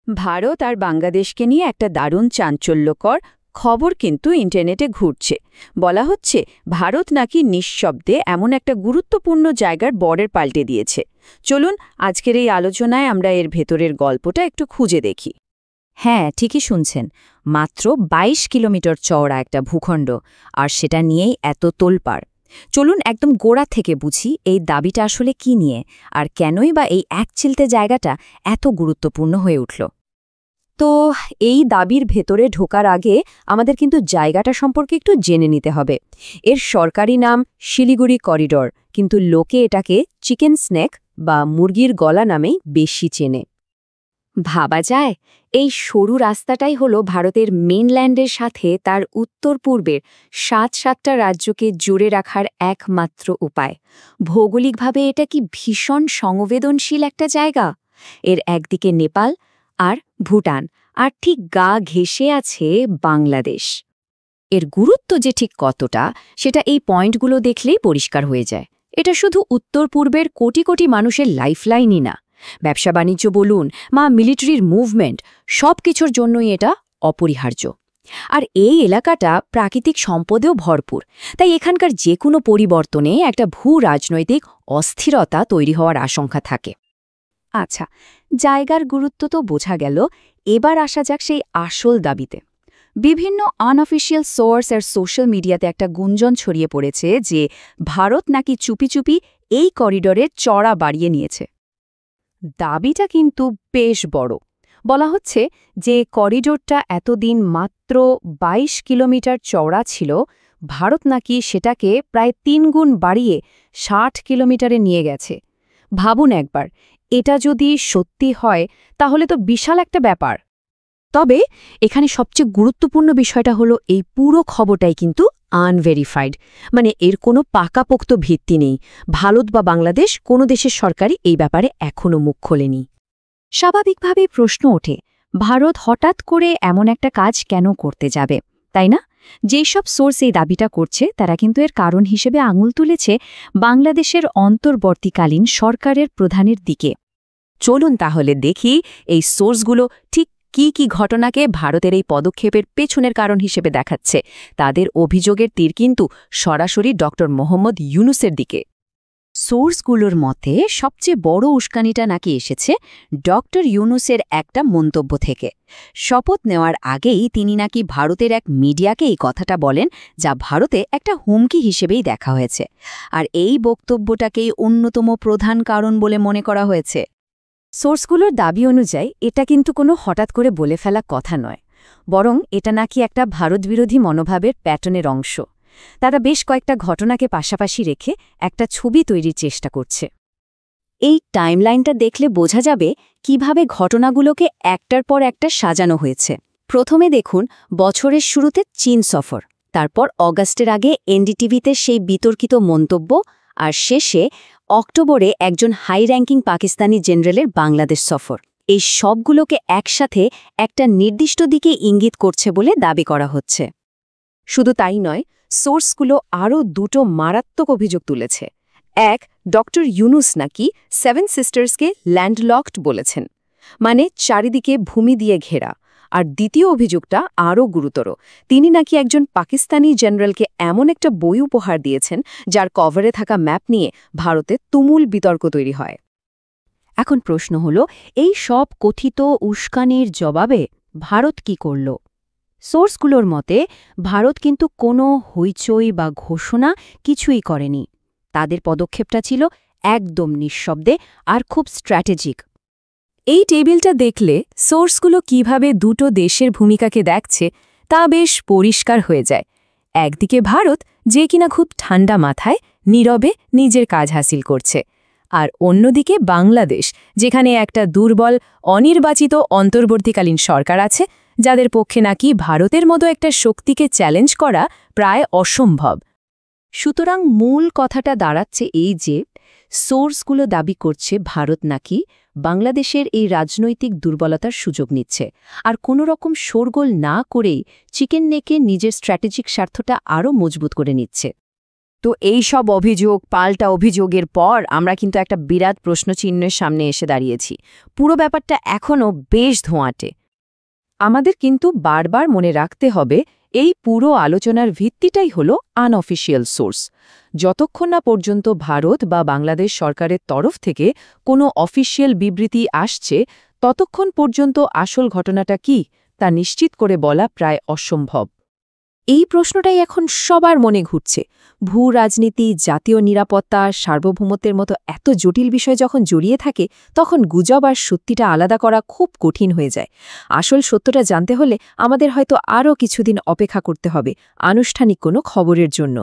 ভারত আর বাংলাদেশকে নিয়ে একটা দারুণ চাঞ্চল্যকর খবর কিন্তু ইন্টারনেটে ঘুরছে। বলা হচ্ছে ভারত নাকি নিঃশব্দে এমন একটা গুরুত্বপূর্ণ জায়গার বর্ডার পাল্টে দিয়েছে। চলুন আজকের এই আলোচনায় আমরা এর ভেতরের গল্পটা একটু খুঁজে দেখি। হ্যাঁ, ঠিকই শুনছেন। মাত্র ২২ কিলোমিটার চওড়া একটা ভূখণ্ড, আর সেটা নিয়েই এত তোলপাড়। চলুন একদম গোড়া থেকে বুঝি এই দাবিটা আসলে কি নিয়ে, আর কেনই বা এই একচিলতে জায়গাটা এত গুরুত্বপূর্ণ হয়ে উঠল। তো এই দাবির ভেতরে ঢোকার আগে আমাদের কিন্তু জায়গাটা সম্পর্কে একটু জেনে নিতে হবে। এর সরকারি নাম শিলিগুড়ি করিডোর, কিন্তু লোকে এটাকে চিকেন স্নেক বা মুরগির গলা নামেই বেশি চেনে। ভাবা যায়, এই সরু রাস্তাটাই হলো ভারতের মেইনল্যান্ডের সাথে তার উত্তর পূর্বের ৭টা রাজ্যকে জুড়ে রাখার একমাত্র উপায়। ভৌগোলিকভাবে এটা কি ভীষণ সংবেদনশীল একটা জায়গা। এর একদিকে নেপাল আর ভুটান, আর ঠিক গা ঘেঁষে আছে বাংলাদেশ। এর গুরুত্ব যে ঠিক কতটা, সেটা এই পয়েন্টগুলো দেখলেই পরিষ্কার হয়ে যায়। এটা শুধু উত্তর পূর্বের কোটি কোটি মানুষের লাইফলাইনই না, ব্যবসা বাণিজ্য বলুন বা মিলিটারির মুভমেন্ট, সব কিছুর জন্যই এটা অপরিহার্য। আর এই এলাকাটা প্রাকৃতিক সম্পদেও ভরপুর, তাই এখানকার যে কোনো পরিবর্তনে একটা ভূ রাজনৈতিক অস্থিরতা তৈরি হওয়ার আশঙ্কা থাকে। আচ্ছা, জায়গার গুরুত্ব তো বোঝা গেল, এবার আসা যাক সেই আসল দাবিতে। বিভিন্ন আনঅফিসিয়াল সোর্স আর সোশ্যাল মিডিয়াতে একটা গুঞ্জন ছড়িয়ে পড়েছে যে ভারত নাকি চুপি চুপি এই করিডোরের চড়া বাড়িয়ে নিয়েছে। দাবিটা কিন্তু বেশ বড়। বলা হচ্ছে যে করিডোরটা এতদিন মাত্র ২২ কিলোমিটার চওড়া ছিল, ভারত নাকি সেটাকে প্রায় ৩ গুণ বাড়িয়ে ৬০ কিলোমিটারে নিয়ে গেছে। ভাবুন একবার, এটা যদি সত্যি হয় তাহলে তো বিশাল একটা ব্যাপার। তবে এখানে সবচেয়ে গুরুত্বপূর্ণ বিষয়টা হলো এই পুরো খবরটাই কিন্তু আনভেরিফাইড, মানে এর কোনো পাকাপোক্ত ভিত্তি নেই। ভারত বা বাংলাদেশ কোনো দেশের সরকারই এই ব্যাপারে এখনও মুখ খোলেনি। স্বাভাবিকভাবেই প্রশ্ন ওঠে, ভারত হঠাৎ করে এমন একটা কাজ কেন করতে যাবে, তাই না? যেই সব সোর্স এই দাবিটা করছে তারা কিন্তু এর কারণ হিসেবে আঙুল তুলেছে বাংলাদেশের অন্তর্বর্তীকালীন সরকারের প্রধানের দিকে। চলুন তাহলে দেখি এই সোর্সগুলো ঠিক কি ঘটনাকে ভারতের এই পদক্ষেপের পেছনের কারণ হিসেবে দেখাচ্ছে। তাদের অভিযোগের তীর কিন্তু সরাসরি ডক্টর মোহাম্মদ ইউনূসের দিকে। সোর্সগুলোর মতে সবচেয়ে বড় উস্কানিটা নাকি এসেছে ডক্টর ইউনূসের একটা মন্তব্য থেকে। শপথ নেওয়ার আগেই তিনি নাকি ভারতের এক মিডিয়াকে এই কথাটা বলেন, যা ভারতে একটা হুমকি হিসেবেই দেখা হয়েছে। আর এই বক্তব্যটাকেই অন্যতম প্রধান কারণ বলে মনে করা হয়েছে। সোর্সগুলোর দাবি অনুযায়ী এটা কিন্তু কোনো হঠাৎ করে বলে ফেলা কথা নয়, বরং এটা নাকি একটা ভারতবিরোধী মনোভাবের প্যাটার্নের অংশ। তারা বেশ কয়েকটা ঘটনাকে পাশাপাশি রেখে একটা ছবি তৈরির চেষ্টা করছে। এই টাইমলাইনটা দেখলে বোঝা যাবে কিভাবে ঘটনাগুলোকে একটার পর একটা সাজানো হয়েছে। প্রথমে দেখুন বছরের শুরুতে চীন সফর, তারপর অগাস্টের আগে এনডিটিভিতে সেই বিতর্কিত মন্তব্য, আর শেষে অক্টোবরে একজন হাই র্যাঙ্কিং পাকিস্তানি জেনারেলের বাংলাদেশ সফর। এই সবগুলোকে একসাথে একটা নির্দিষ্ট দিকে ইঙ্গিত করছে বলে দাবি করা হচ্ছে। শুধু তাই নয়, সোর্সগুলো আরও দুটো মারাত্মক অভিযোগ তুলেছে। এক, ডক্টর ইউনূস নাকি 7 সিস্টার্সকে ল্যান্ডলকড বলেছেন, মানে চারিদিকে ভূমি দিয়ে ঘেরা। আর দ্বিতীয় অভিযোগটা আরও গুরুতর, তিনি নাকি একজন পাকিস্তানি জেনারেলকে এমন একটা বই উপহার দিয়েছেন যার কভারে থাকা ম্যাপ নিয়ে ভারতে তুমুল বিতর্ক তৈরি হয়। এখন প্রশ্ন হল, এই সব কথিত উস্কানির জবাবে ভারত কি করল? সোর্সগুলোর মতে ভারত কিন্তু কোনো হইচই বা ঘোষণা কিছুই করেনি। তাদের পদক্ষেপটা ছিল একদম নিঃশব্দে আর খুব স্ট্র্যাটেজিক। এই টেবিলটা দেখলে সোর্সগুলো কিভাবে দুটো দেশের ভূমিকাকে দেখছে তা বেশ পরিষ্কার হয়ে যায়। একদিকে ভারত, যে কিনা খুব ঠান্ডা মাথায় নীরবে নিজের কাজ হাসিল করছে, আর অন্যদিকে বাংলাদেশ, যেখানে একটা দুর্বল অনির্বাচিত অন্তর্বর্তীকালীন সরকার আছে, যাদের পক্ষে নাকি ভারতের মতো একটা শক্তিকে চ্যালেঞ্জ করা প্রায় অসম্ভব। সুতরাং মূল কথাটা দাঁড়াচ্ছে এই যে, সোর্সগুলো দাবি করছে ভারত নাকি বাংলাদেশের এই রাজনৈতিক দুর্বলতার সুযোগ নিচ্ছে, আর কোনো রকম শোরগোল না করেই চিকেন নেকে নিজের স্ট্র্যাটেজিক স্বার্থটা আরও মজবুত করে নিচ্ছে। তো এই সব অভিযোগ পাল্টা অভিযোগের পর আমরা কিন্তু একটা বিরাট প্রশ্নচিহ্নের সামনে এসে দাঁড়িয়েছি। পুরো ব্যাপারটা এখনও বেশ ধোঁয়াটে। আমাদের কিন্তু বারবার মনে রাখতে হবে এই পুরো আলোচনার ভিত্তিটাই হলো আনঅফিসিয়াল সোর্স। যতক্ষণ না পর্যন্ত ভারত বা বাংলাদেশ সরকারের তরফ থেকে কোনো অফিসিয়াল বিবৃতি আসছে, ততক্ষণ পর্যন্ত আসল ঘটনাটা কি তা নিশ্চিত করে বলা প্রায় অসম্ভব। এই প্রশ্নটাই এখন সবার মনে ঘুরছে। ভূ রাজনীতি, জাতীয় নিরাপত্তা, সার্বভৌমত্বের মতো এত জটিল বিষয় যখন জড়িয়ে থাকে, তখন গুজব আর সত্যিটা আলাদা করা খুব কঠিন হয়ে যায়। আসল সত্যটা জানতে হলে আমাদের হয়তো আরও কিছুদিন অপেক্ষা করতে হবে আনুষ্ঠানিক কোনো খবরের জন্য।